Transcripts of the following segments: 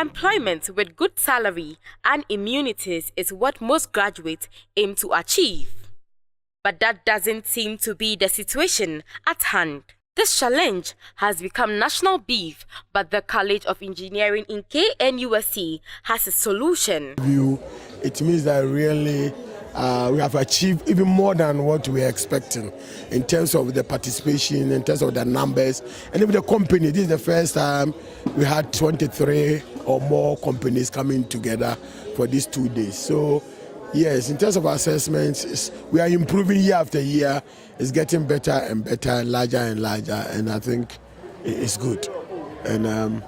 Employment with good salary and immunities is what most graduates aim to achieve. But that doesn't seem to be the situation at hand. This challenge has become national beef, but the College of Engineering in KNUST has a solution. It means that really we have achieved even more than what we were expecting in terms of the participation, in terms of the numbers, and even the company. This is the first time we had 23 or more companies coming together for these 2 days. So yes, in terms of assessments, we are improving year after year. It's getting better and better, larger and larger, and I think it's good. And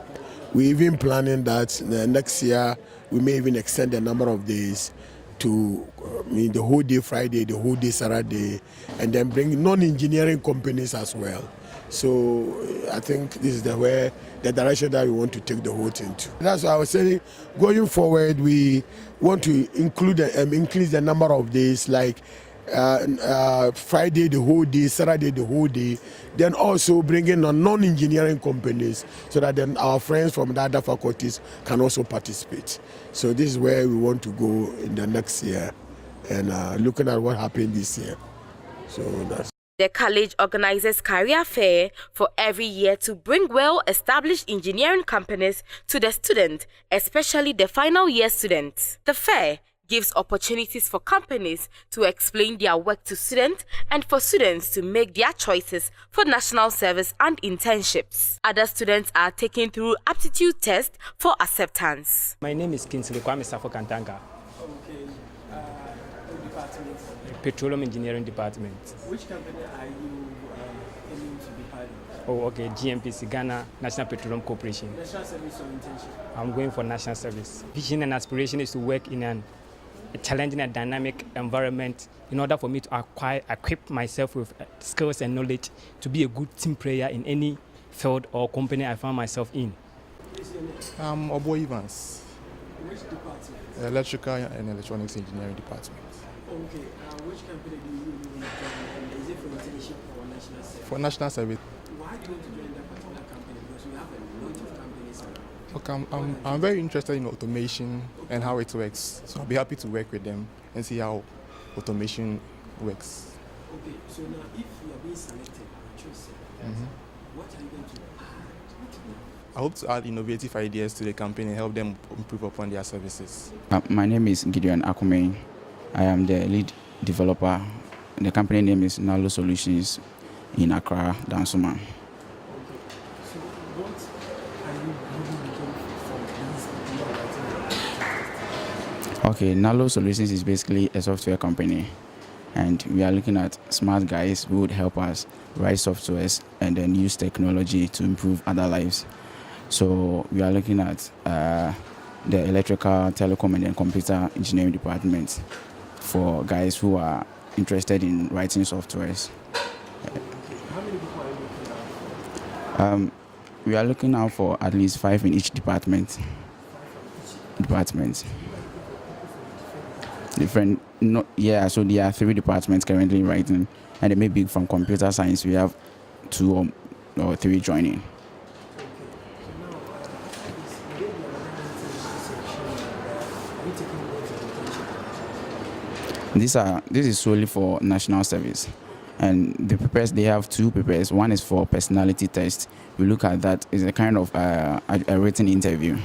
we're even planning that next year we may even extend the number of days to the whole day Friday, the whole day Saturday, and then bring non-engineering companies as well. So I think this is the direction that we want to take the whole thing to. That's why I was saying, going forward, we want to increase the number of days, like Friday the whole day, Saturday the whole day, then also bringing on non-engineering companies so that then our friends from the other faculties can also participate. So this is where we want to go in the next year, and looking at what happened this year. So that's. The college organizes career fair for every year to bring well-established engineering companies to the students, especially the final year students. The fair gives opportunities for companies to explain their work to students and for students to make their choices for national service and internships. Other students are taken through aptitude tests for acceptance. My name is Kinsley Kwame Safo Kantanga. Okay. What department? Petroleum Engineering Department. Which company are you aiming to be part of? Oh, okay. GMPC, Ghana National Petroleum Corporation. National service or internship? I'm going for national service. Vision and aspiration is to work in a challenging and dynamic environment in order for me to equip myself with skills and knowledge to be a good team player in any field or company I find myself in. I'm Obo Evans. Which department? Electrical and Electronics Engineering Department. Okay. Which company do you want to join? Is it for internship or national service? For national service. Why do you want to join that particular company? Because we have a lot of companies around. Okay, I'm very interested in automation and how it works. So I'll be happy to work with them and see how automation works. Okay, so now if you are being selected or chosen, what are you going to add? I hope to add innovative ideas to the company and help them improve upon their services. My name is Gideon Akume. I am the lead developer. The company name is Nalo Solutions in Accra, Dansuma. Okay, so what are you looking for from these? Okay, Nalo Solutions is basically a software company, and we are looking at smart guys who would help us write softwares and then use technology to improve other lives. So we are looking at the electrical, telecom, and then computer engineering department for guys who are interested in writing softwares. How many people are you looking at? We are looking out for at least 5 in each department. Different, so there are 3 departments currently writing, and they may be from computer science. We have 2 or 3 joining. This is solely for national service, and the papers, they have 2 papers. One is for personality test. We look at that. It's a kind of a written interview.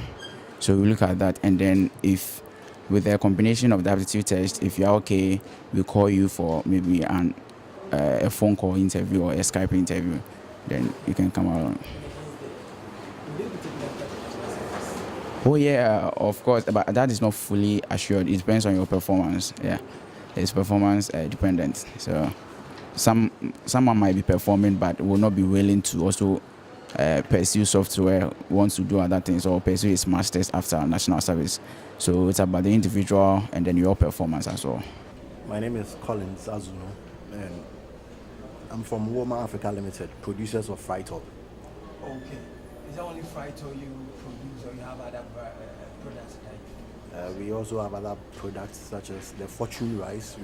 So we look at that, and then if with a combination of the aptitude test, if you're okay, we call you for maybe a phone call interview or a Skype interview, then you can come along. Oh yeah, of course, but that is not fully assured. It depends on your performance. Yeah, it's performance dependent. So someone might be performing but will not be willing to also pursue software, wants to do other things, or pursue his masters after national service. So it's about the individual and then your performance as well. My name is Collins Azuno, and I'm from Woma Africa Limited, producers of Fright Up. Okay. Is that only Fright Up you produce, or you have other products? We also have other products such as the Fortune rice.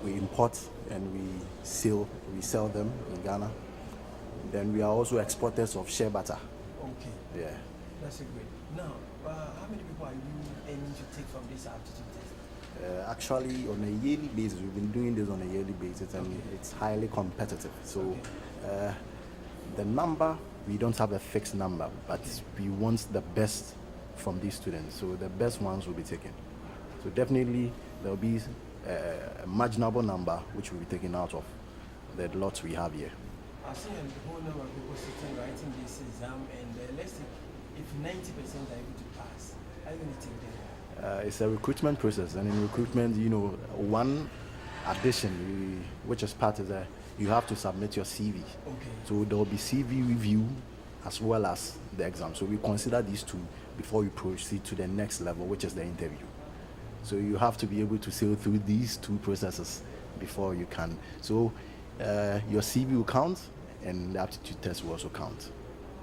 We import and we sell them in Ghana. Then we are also exporters of shea butter. Okay. Yeah. That's a great. Now, how many people are you aiming to take from this aptitude test? Actually, on a yearly basis, we've been doing this on a yearly basis, and it's highly competitive. So, the number, we don't have a fixed number, but we want the best from these students. So the best ones will be taken. So definitely there will be a marginable number which will be taken out of the lots we have here. I've seen a whole number of people sitting writing this exam, and let's say if 90% are able to pass, how are you going to take them? It's a recruitment process, and in recruitment, one addition which is part is that you have to submit your CV. Okay. So there will be CV review as well as the exam. So we consider these two before you proceed to the next level, which is the interview. So you have to be able to sail through these two processes before you can. So your CV will count, and the aptitude test will also count.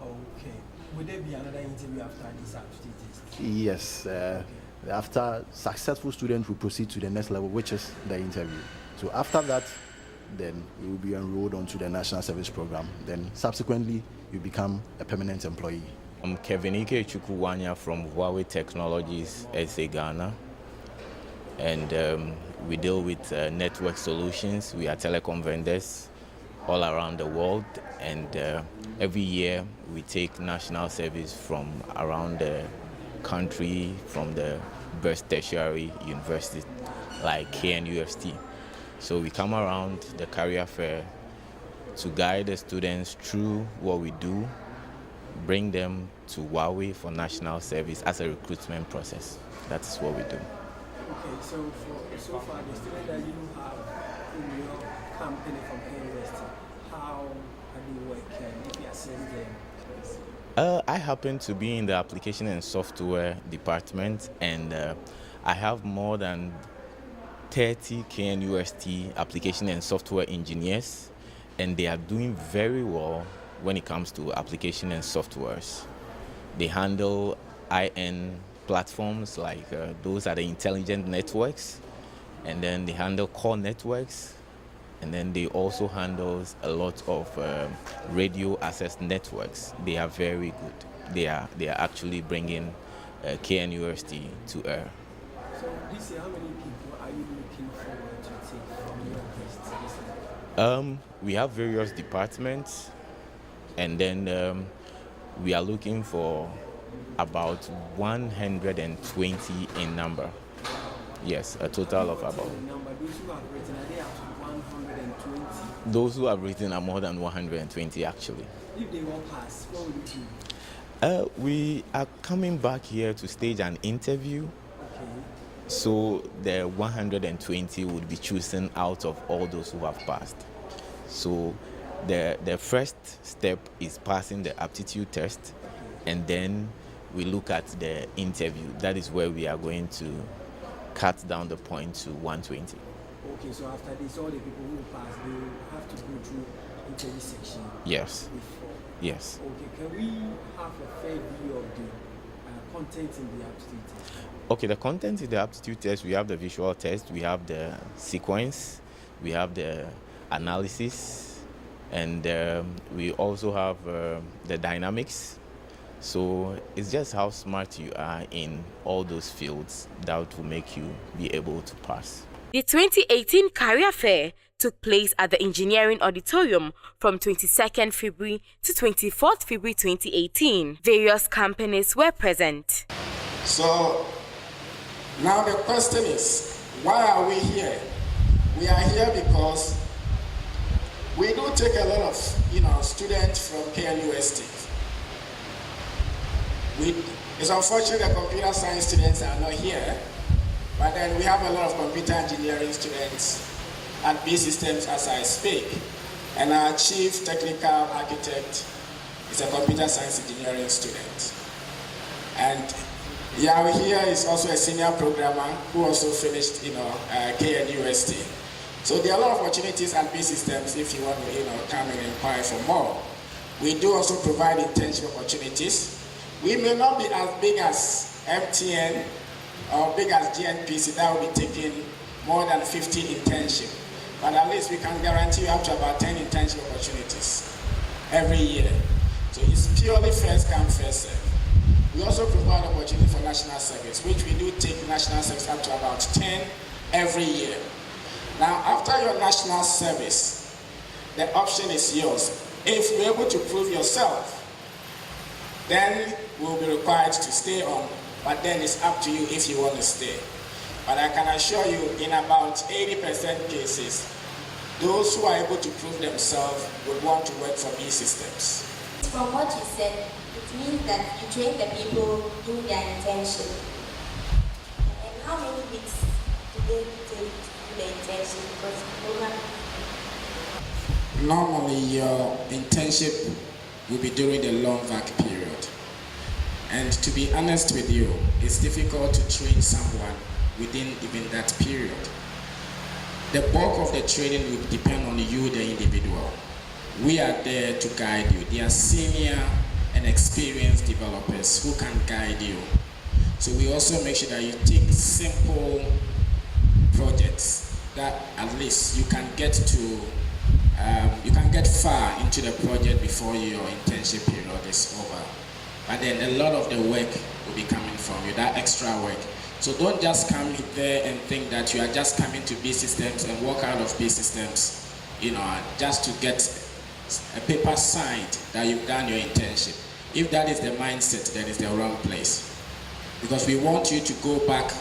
Okay. Would there be another interview after this aptitude test? Yes. After successful students will proceed to the next level, which is the interview. So after that, then you will be enrolled onto the National Service Program. Then subsequently, you become a permanent employee. I'm Kevin Ike Chukwuwanya from Huawei Technologies, SA Ghana. And we deal with network solutions. We are telecom vendors all around the world. And every year, we take national service from around the country, from the best tertiary universities like KNUST-TEK. So we come around the career fair to guide the students through what we do, bring them to Huawei for national service as a recruitment process. That's what we do. Okay, so far the students that you have in your company from KNUST, how do you work if you assess them? I happen to be in the application and software department, and I have more than 30 KNUST application and software engineers, and they are doing very well when it comes to application and softwares. They handle IN platforms like those are the intelligent networks, and then they handle core networks, and then they also handle a lot of radio access networks. They are very good. They are actually bringing KNUST to air. So this year, how many people are you looking forward to take from your tests? We have various departments, and then we are looking for about 120 in number. Yes, a total of about. Those who have written, are they up to 120? Those who have written are more than 120 actually. If they won't pass, what will you do? We are coming back here to stage an interview. Okay. So the 120 would be chosen out of all those who have passed. So the first step is passing the aptitude test, and then we look at the interview. That is where we are going to cut down the point to 120. Okay, so after this, all the people who pass, they will have to go through interview section. Yes. Before. Yes. Okay, can we have a fair view of the content in the aptitude test? Okay, the content in the aptitude test, we have the visual test, we have the sequence, we have the analysis, and we also have the dynamics. So it's just how smart you are in all those fields that will make you be able to pass. The 2018 Career Fair took place at the Engineering Auditorium from 22nd February to 24th February 2018. Various companies were present. So now the question is, why are we here? We are here because we do take a lot of students from KNUST-TEK. It's unfortunate that computer science students are not here, but then we have a lot of computer engineering students at B Systems as I speak. And our chief technical architect is a computer science engineering student. And Yahweh here is also a senior programmer who also finished KNUST. So there are a lot of opportunities at B Systems if you want to come and inquire for more. We do also provide internship opportunities. We may not be as big as MTN or big as GNPC that will be taking more than 50 internship. But at least we can guarantee you up to about 10 internship opportunities every year. So it's purely first come, first serve. We also provide opportunity for national service, which we do take national service up to about 10 every year. Now, after your national service, the option is yours. If you're able to prove yourself, then we'll be required to stay on, but then it's up to you if you want to stay. But I can assure you, in about 80% cases, those who are able to prove themselves would want to work for B Systems. From what you said, it means that you train the people doing their internship. And how many weeks do they take to do the internship? Because the program... Normally, your internship will be during the long vac period. And to be honest with you, it's difficult to train someone within even that period. The bulk of the training will depend on you, the individual. We are there to guide you. They are senior and experienced developers who can guide you. So we also make sure that you take simple projects that at least you can get to, far into the project before your internship period is over. But then a lot of the work will be coming from you, that extra work. So don't just come there and think that you are just coming to B Systems and walk out of B Systems, just to get a paper signed that you've done your internship. If that is the mindset, then it's the wrong place. Because we want you to go back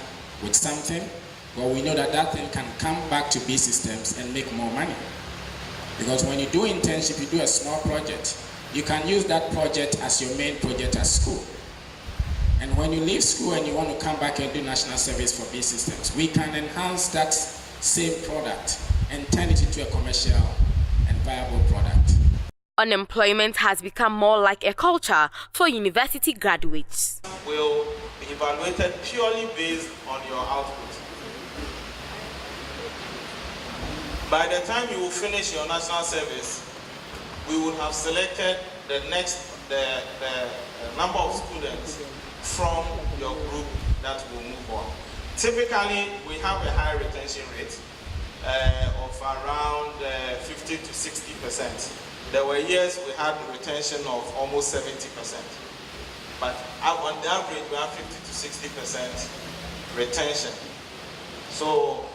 with something, but we know that that thing can come back to B Systems and make more money. Because when you do internship, you do a small project. You can use that project as your main project at school. And when you leave school and you want to come back and do national service for B Systems, we can enhance that same product and turn it into a commercial and viable product. Unemployment has become more like a culture for university graduates. Will be evaluated purely based on your output. By the time you will finish your national service, we would have selected the number of students from your group that will move on. Typically, we have a high retention rate of around 50 to 60%. There were years we had a retention of almost 70%. But on the average, we have 50 to 60% retention. So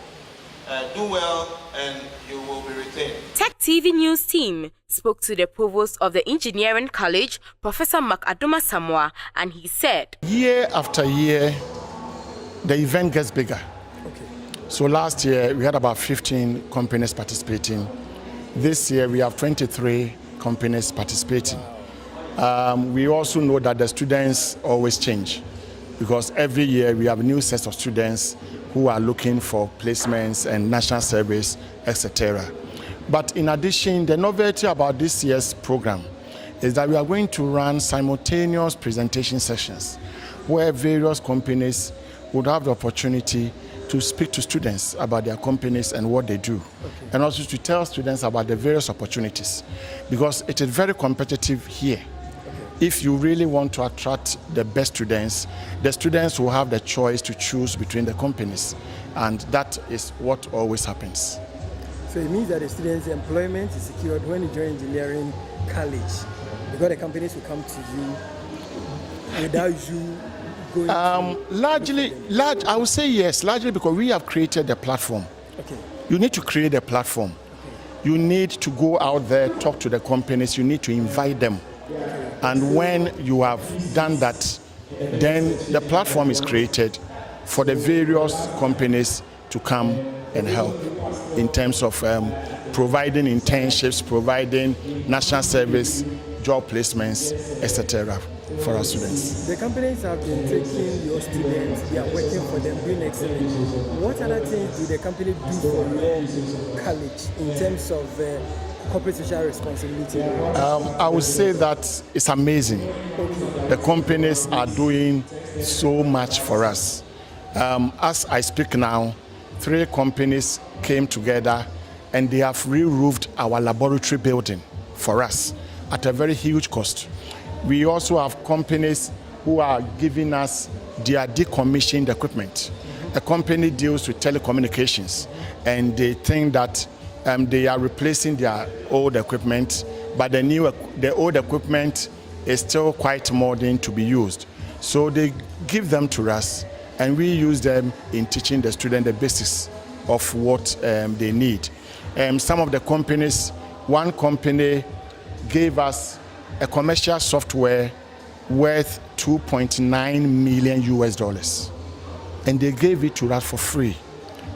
do well and you will be retained. Tech TV News team spoke to the provost of the Engineering College, Professor Makadoma Samoa, and he said, Year after year, the event gets bigger. Okay. So last year, we had about 15 companies participating. This year, we have 23 companies participating. We also know that the students always change because every year we have new sets of students who are looking for placements and national service, etc. But in addition, the novelty about this year's program is that we are going to run simultaneous presentation sessions where various companies would have the opportunity to speak to students about their companies and what they do, and also to tell students about the various opportunities, because it is very competitive here. If you really want to attract the best students, the students will have the choice to choose between the companies, and that is what always happens. So it means that the students' employment is secured when you join engineering college, because the companies will come to you without you going I would say yes, largely because we have created a platform. Okay. You need to create a platform. You need to go out there, talk to the companies, you need to invite them. And when you have done that, then the platform is created for the various companies to come and help in terms of providing internships, providing national service, job placements, etc. for our students. The companies have been taking your students, they are working for them, doing excellent. What other things do the company do for your college in terms of corporate social responsibility? I would say that it's amazing. The companies are doing so much for us. As I speak now, 3 companies came together and they have re-roofed our laboratory building for us at a very huge cost. We also have companies who are giving us their decommissioned equipment. A company deals with telecommunications and they think that they are replacing their old equipment, but the old equipment is still quite modern to be used. So they give them to us, and we use them in teaching the student the basics of what they need. Some of the companies, one company gave us a commercial software worth $2.9 million US, and they gave it to us for free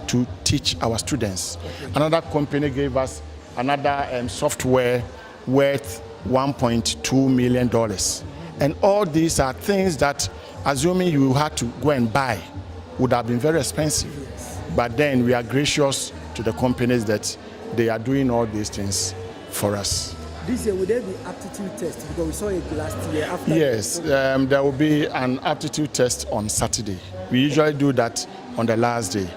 to teach our students. Another company gave us another software worth $1.2 million. And all these are things that, assuming you had to go and buy, would have been very expensive. But then we are gracious to the companies that they are doing all these things for us. This year, will there be aptitude test? Because we saw it last year. After Yes, there will be an aptitude test on Saturday. We usually do that on the last day,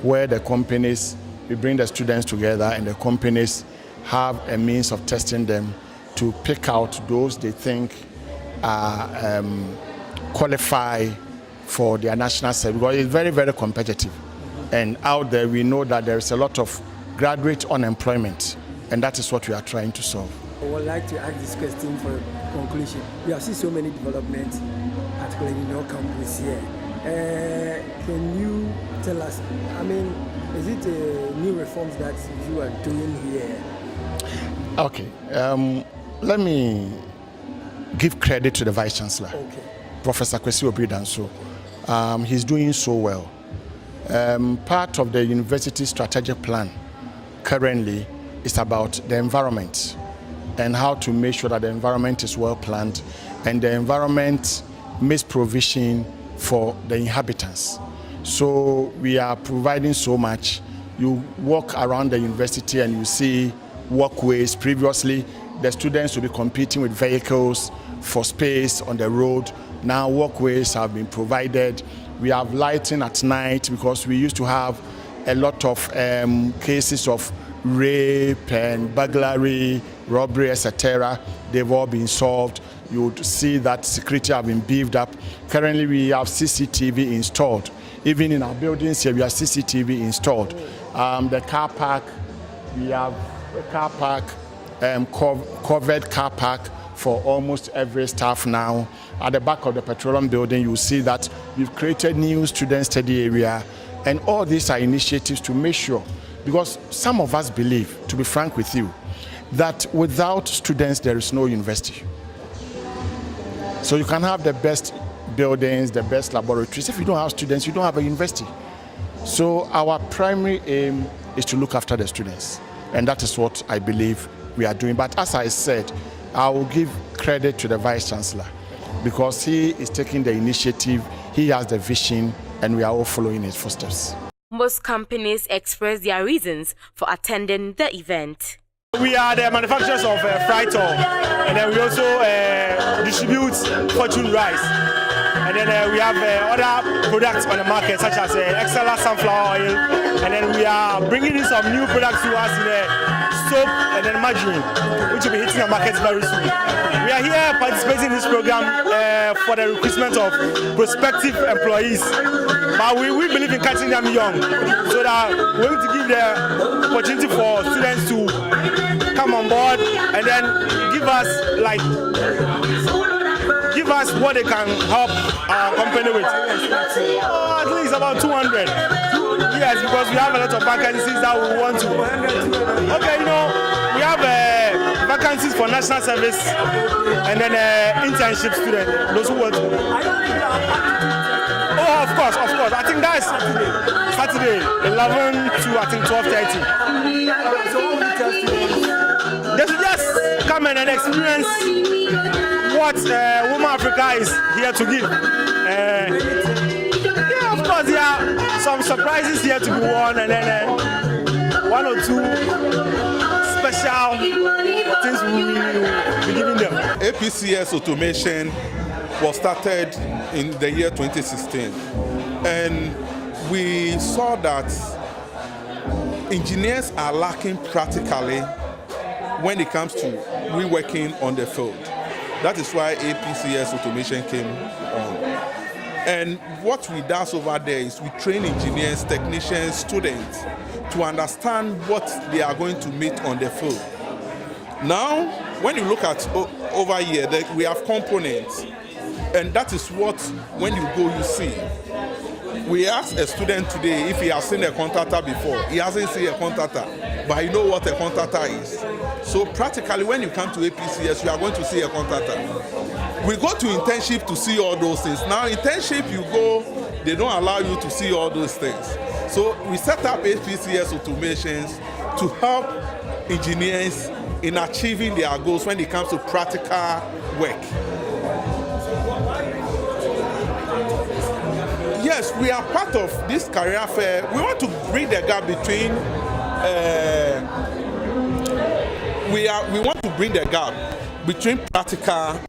where the companies, we bring the students together and the companies have a means of testing them to pick out those they think qualify for their national service, because it's very, very competitive. And out there, we know that there is a lot of graduate unemployment, and that is what we are trying to solve. I would like to ask this question for conclusion. We have seen so many developments, particularly in your campus here. Can you tell us, I mean, is it new reforms that you are doing here? Okay, let me give credit to the Vice Chancellor, Professor Kwesi Obridanso. He's doing so well. Part of the university strategic plan currently is about the environment and how to make sure that the environment is well planned and the environment makes provision for the inhabitants. So we are providing so much. You walk around the university and you see walkways. Previously, the students will be competing with vehicles for space on the road. Now walkways have been provided. We have lighting at night because we used to have a lot of cases of rape and burglary, robbery, etc. They've all been solved. You would see that security have been beefed up. Currently, we have CCTV installed. Even in our buildings here, we have CCTV installed. The car park, we have a car park, covered car park for almost every staff now. At the back of the petroleum building, you see that we've created new student study area. And all these are initiatives to make sure, because some of us believe, to be frank with you, that without students, there is no university. So you can have the best buildings, the best laboratories. If you don't have students, you don't have a university. So our primary aim is to look after the students. And that is what I believe we are doing. But as I said, I will give credit to the Vice Chancellor because he is taking the initiative, he has the vision, and we are all following his footsteps. Most companies express their reasons for attending the event. We are the manufacturers of Fritor, and then we also distribute Fortune Rice. And then we have other products on the market, such as Exceller sunflower oil. And then we are bringing in some new products to us in soap and then margarine, which will be hitting the market very soon. We are here participating in this program for the recruitment of prospective employees. But we believe in catching them young, so that we're going to give the opportunity for students to come on board and then give us what they can help our company with. At least about 200. Yes, because we have a lot of vacancies that we want to. Okay, we have vacancies for national service and then internship students, those who want to. Oh, of course. I think that's Saturday, 11 to I think 12:30. So what will you tell students? They should just come and experience what Women Africa is here to give. Yeah, of course, there are some surprises here to be won, and then one or two special things we will be giving them. APCS automation was started in the year 2016, and we saw that engineers are lacking practically when it comes to reworking on the field. That is why APCS automation came on. And what we do over there is we train engineers, technicians, students to understand what they are going to meet on the field. Now, when you look at over here, we have components. And that is what, when you go, you see. We asked a student today if he has seen a contractor before. He hasn't seen a contractor, but he knows what a contractor is. So practically, when you come to APCS, you are going to see a contractor. We go to internship to see all those things. Now, internship, you go, they don't allow you to see all those things. So we set up APCS automations to help engineers in achieving their goals when it comes to practical work. Yes, we are part of this career fair. We want to bridge the gap between. We want to bring the gap between practical.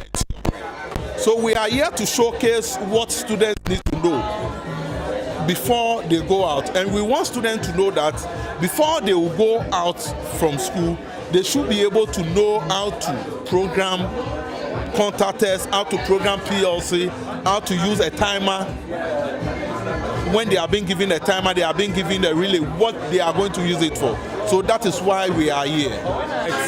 So we are here to showcase what students need to know before they go out, and we want students to know that before they will go out from school, they should be able to know how to program contractors, how to program PLC, how to use a timer. When they are being given a timer, they are being given a relay, what they are going to use it for. So that is why we are here.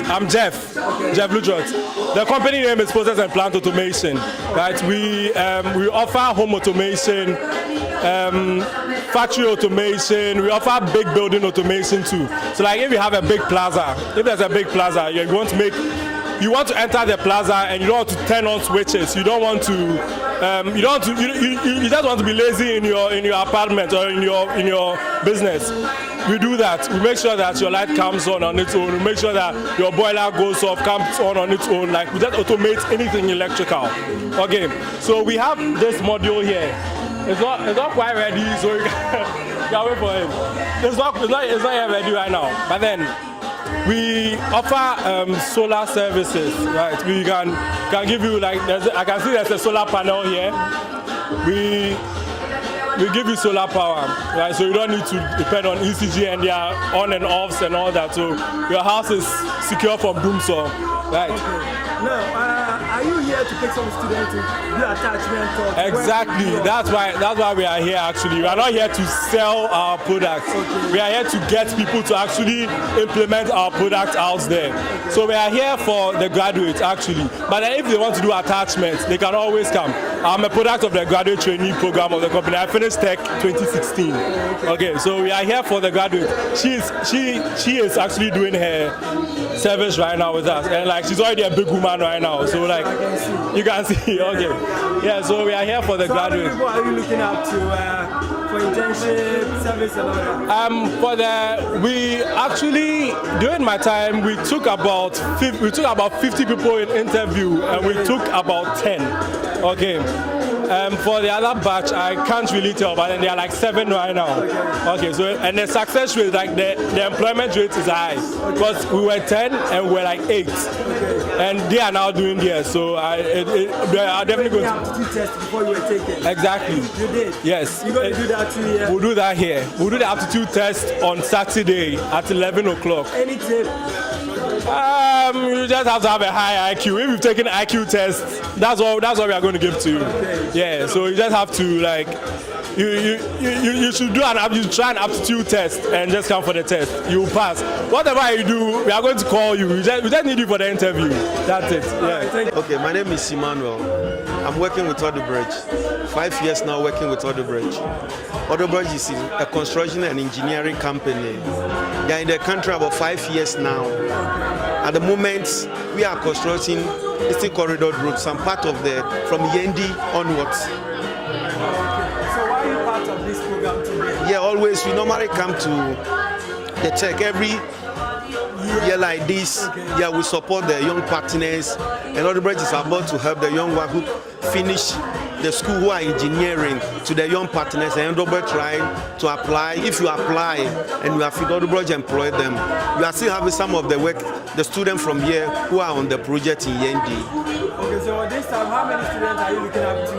I'm Jeff Lutrot. The company name is Process and Plant Automation. Right? We offer home automation, factory automation. We offer big building automation too. So like if you have a big plaza, if there's a big plaza, you want to enter the plaza and you don't want to turn on switches. You don't want to. You just want to be lazy in your apartment or in your business. We do that. We make sure that your light comes on its own. We make sure that your boiler goes off, comes on its own. Like we just automate anything electrical. Okay. So we have this module here. It's not quite ready, so you can wait for him. It's not yet ready right now. But then we offer solar services, right? We can give you like I can see there's a solar panel here. We give you solar power, right? So you don't need to depend on ECG and their on and offs and all that. So your house is secure from doomsday, right? Okay. Now, are you here to take some students to do attachment? Exactly. That's why we are here. Actually, we are not here to sell our products. Okay. We are here to get people to actually implement our product out there. Okay. So we are here for the graduates actually. But then if they want to do attachments, they can always come. I'm a product of the graduate trainee program of the company. I finished Tech 2016. Okay, so we are here for the graduate. She is actually doing her service right now with us, and like she's already a big woman right now. So like you can see. Okay, yeah. So we are here for the graduate. How many people are you looking up to for internship, service, and all that? We actually during my time we took about 50 people in interview, and we took about 10. Okay. For the other batch, I can't really tell, but then they are like 7 right now. Okay, so and the success rate, like the employment rate is high because we were 10 and we were like 8, and they are now doing theirs. So they are definitely going to aptitude test before you were taken. Exactly. You did. Yes. You're going to do that too here. We'll do that here. We'll do the aptitude test on Saturday at 11 o'clock. Any tip? You just have to have a high IQ. If you've taken IQ test, that's what we are going to give to you. Okay. Yeah, so you just have to like you should try an aptitude test and just come for the test. You'll pass. Whatever you do, we are going to call you. We just need you for the interview. That's it. Yeah. Okay, my name is Emmanuel. I'm working with Odebridge. 5 years now working with Odebridge. Odebridge is a construction and engineering company. They are in the country about 5 years now. At the moment, we are constructing Eastern Corridor Road, some part of from Yendi onwards. So why are you part of this program today? Yeah, always. We normally come to the TEK every year like this. Okay. Yeah, we support the young partners, and Odebridge is about to help the young ones who finish the school who are engineering to the young partners, and Odebridge trying to apply. If you apply and you have Odebridge employ them, you are still having some of the work, the students from here who are on the project in Yendi. Okay, so at this time, how many students are you looking up to?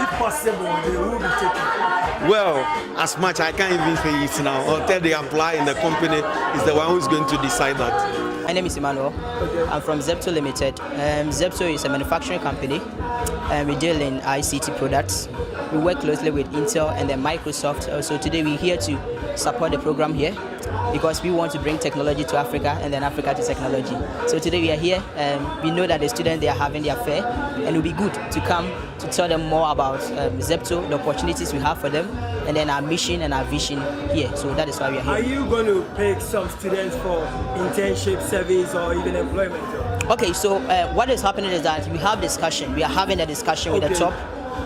If possible, they will be taken. Well, as much I can't even say it now. Until they apply in the company, is the one who is going to decide that. My name is Emmanuel. Okay. I'm from Zepto Limited. Zepto is a manufacturing company, and we deal in ICT products. we work closely with Intel and then Microsoft. So today we're here to support the program here because we want to bring technology to Africa and then Africa to technology. So today we are here. We know that the students, they are having their fair, and it will be good to come to tell them more about Zepto, the opportunities we have for them, and then our mission and our vision here. So that is why we are here. Are you going to pick some students for internship, service, or even employment? Okay, so what is happening is that we have discussion. We are having a discussion with the top.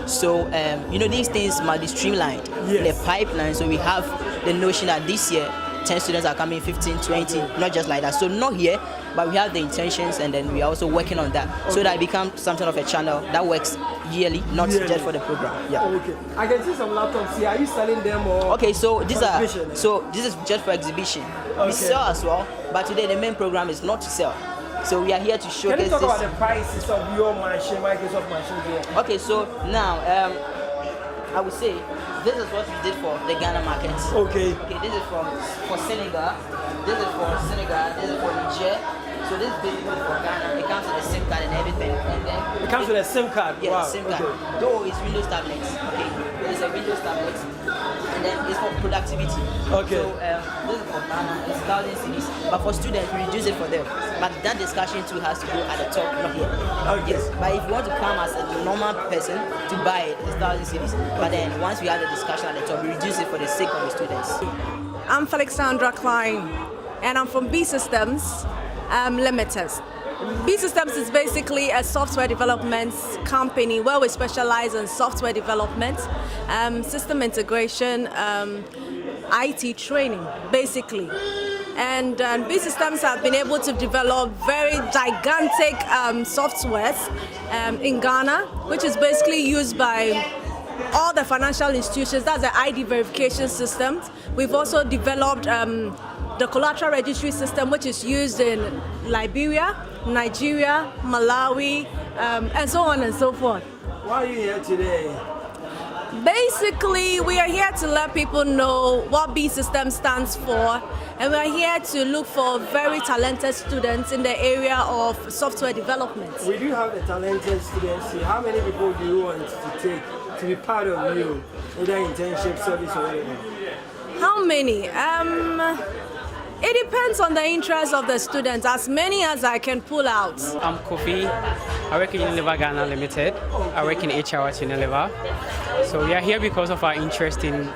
So, these things must be streamlined in the pipeline. So we have the notion that this year, 10 students are coming, 15, 20, not just like that. So not here, but we have the intentions, and then we are also working on that. So that it becomes something of a channel that works yearly, not just for the program. Yeah. Okay. I can see some laptops here. Are you selling them or? Okay, so this is just for exhibition. We sell as well, but today the main program is not to sell. So we are here to showcase. Can you talk about the prices of your machine, Microsoft machine here? Okay, so now I would say this is what we did for the Ghana market. Okay. Okay, this is for Senegal. This is for Senegal. This is for Niger. So this is basically for Ghana. It comes with a SIM card and everything. And then it comes with a SIM card. Yeah, wow. SIM card. Okay. Though it's Windows tablets. Okay, it's a Windows tablet. And then it's for productivity. Okay. So this is for Ghana. It's 1,000 cities. But for students, we reduce it for them. But that discussion too has to go at the top, not here. Okay. Yes. But if you want to come as a normal person to buy it, it's 1,000 cities. But then once we have the discussion at the top, we reduce it for the sake of the students. I'm Alexandra Klein, and I'm from B Systems Limited. B Systems is basically a software development company where we specialize in software development, system integration, IT training, basically. And B Systems have been able to develop very gigantic softwares in Ghana, which is basically used by all the financial institutions. That's the ID verification system. We've also developed the collateral registry system, which is used in Liberia, Nigeria, Malawi, and so on and so forth. Why are you here today? Basically, we are here to let people know what B System stands for, and we are here to look for very talented students in the area of software development. We do have the talented students here. How many people do you want to take to be part of you, either internship, service, or whatever? How many? It depends on the interest of the students, as many as I can pull out. I'm Kofi. I work in Unilever Ghana Limited. I work in HR at Unilever. So we are here because of our interest in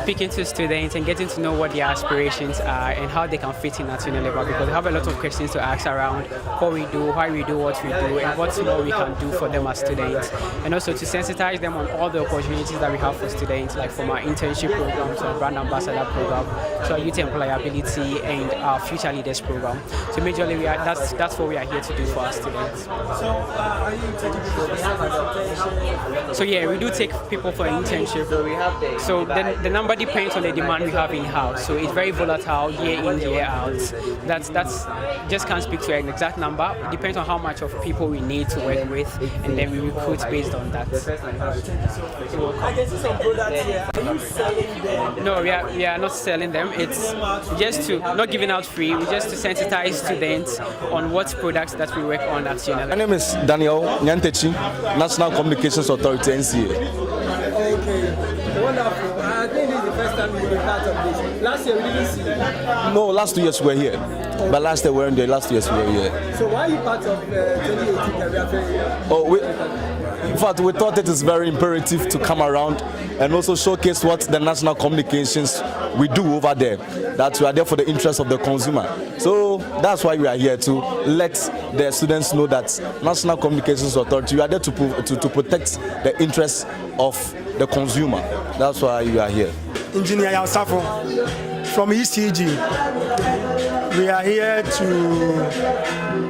speaking to students and getting to know what their aspirations are and how they can fit in at Unilever, because we have a lot of questions to ask around what we do, why we do what we do, and what more we can do for them as students. And also to sensitize them on all the opportunities that we have for students, like from our internship program to our brand ambassador program, to our youth employability and our future leaders program. So majorly that's what we are here to do for our students. So are you taking people for internship? So yeah, we do take people for internship. So the number depends on the demand we have in-house. So it's very volatile year in, year out. That's just can't speak to an exact number. It depends on how much of people we need to work with, and then we recruit based on that. I can see some products here. Are you selling them? No, we are not selling them. It's just to not giving out free. We just to sensitize students on what products that we work on at Unilever. My name is Daniel Nyantechi, National Communications Authority, NCA. Okay, wonderful. I think this is the first time you've been part of this. Last year we didn't see you. No, last 2 years we were here. But last year we weren't there, last 2 years we were here. So why are you part of 2018 career fair? In fact, we thought it is very imperative to come around and also showcase what the national communications we do over there, that we are there for the interest of the consumer. So that's why we are here, to let the students know that National Communications Authority, we are there to protect the interests of the consumer. That's why you are here. Engineer Yasafo from ECG. We are here to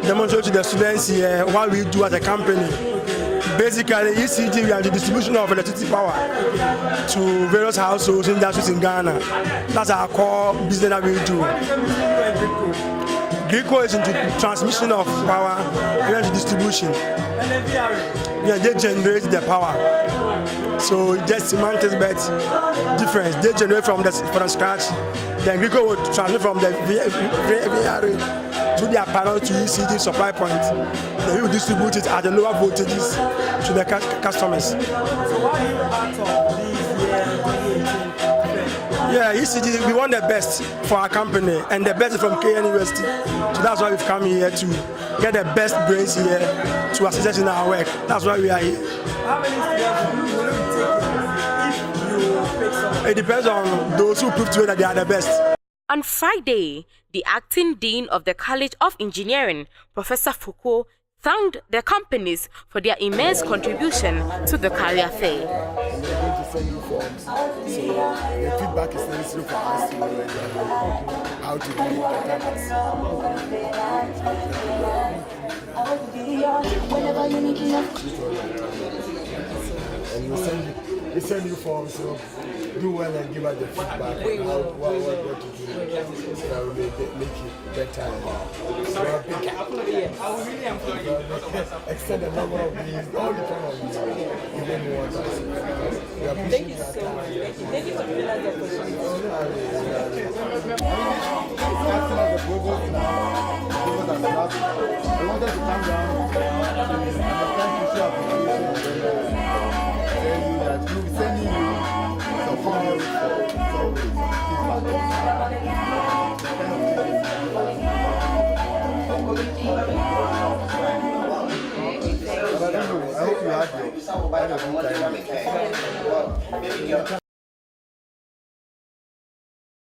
demonstrate to the students here what we do as a company. Basically, ECG, we are the distribution of electricity power to various households and industries in Ghana. That's our core business that we do. Grico is into transmission of power and into distribution. Yeah, they generate the power. So just semantics, but difference. They generate from scratch. Then Grico will transmit from the VRA through their panel to ECG supply point. They will distribute it at the lower voltages to the customers. So why are you part of this year? Yeah, ECG, we want the best for our company, and the best is from KNUST. So that's why we've come here to get the best brains here to assist us in our work. That's why we are here. How many students will you take if you pick someone? It depends on those who prove to you that they are the best. On Friday, the acting dean of the College of Engineering, Professor Foucault, thanked the companies for their immense contribution to the career fair. And they're going to send you forms. So the feedback is necessary for us to know how to do it better. And we send you forms, so do well and give us the feedback on what to do so that we make it better. I will really employ you. Extend the number of these, all the time of these, even more. Thank you so much. Thank you for giving us the opportunity. I wanted to come down and thank you so much. That we'll be sending you some forms for feedback. I hope you had a good time.